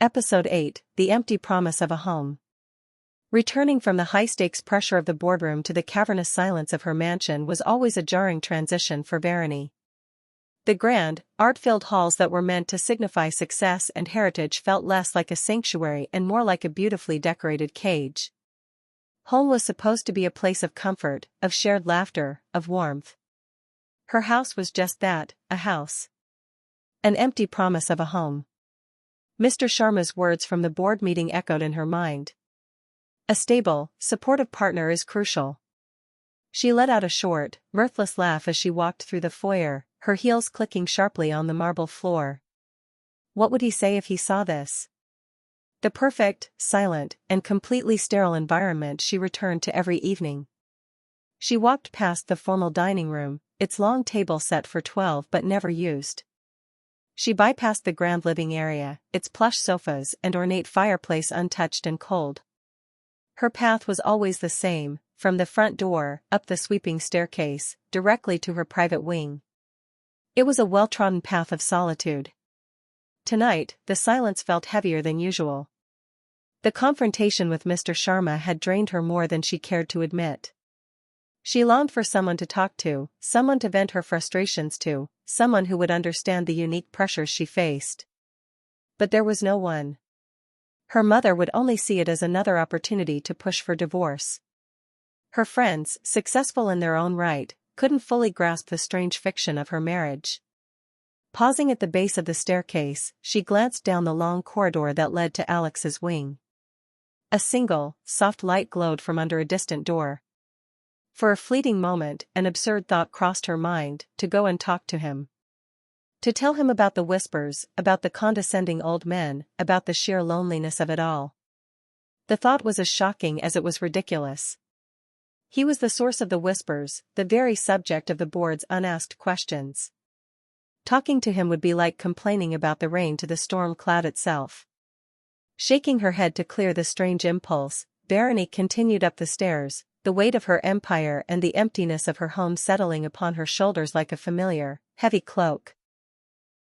Episode 8, The Empty Promise of a Home. Returning from the high-stakes pressure of the boardroom to the cavernous silence of her mansion was always a jarring transition for Varuni. The grand, art-filled halls that were meant to signify success and heritage felt less like a sanctuary and more like a beautifully decorated cage. Home was supposed to be a place of comfort, of shared laughter, of warmth. Her house was just that, a house. An empty promise of a home. Mr. Sharma's words from the board meeting echoed in her mind. A stable, supportive partner is crucial. She let out a short, mirthless laugh as she walked through the foyer, her heels clicking sharply on the marble floor. What would he say if he saw this? The perfect, silent, and completely sterile environment she returned to every evening. She walked past the formal dining room, its long table set for 12 but never used. She bypassed the grand living area, its plush sofas and ornate fireplace untouched and cold. Her path was always the same, from the front door, up the sweeping staircase, directly to her private wing. It was a well-trodden path of solitude. Tonight, the silence felt heavier than usual. The confrontation with Mr. Sharma had drained her more than she cared to admit. She longed for someone to talk to, someone to vent her frustrations to, someone who would understand the unique pressures she faced. But there was no one. Her mother would only see it as another opportunity to push for divorce. Her friends, successful in their own right, couldn't fully grasp the strange fiction of her marriage. Pausing at the base of the staircase, she glanced down the long corridor that led to Alex's wing. A single, soft light glowed from under a distant door. For a fleeting moment, an absurd thought crossed her mind, to go and talk to him. To tell him about the whispers, about the condescending old men, about the sheer loneliness of it all. The thought was as shocking as it was ridiculous. He was the source of the whispers, the very subject of the board's unasked questions. Talking to him would be like complaining about the rain to the storm cloud itself. Shaking her head to clear the strange impulse, Varuni continued up the stairs, the weight of her empire and the emptiness of her home settling upon her shoulders like a familiar, heavy cloak.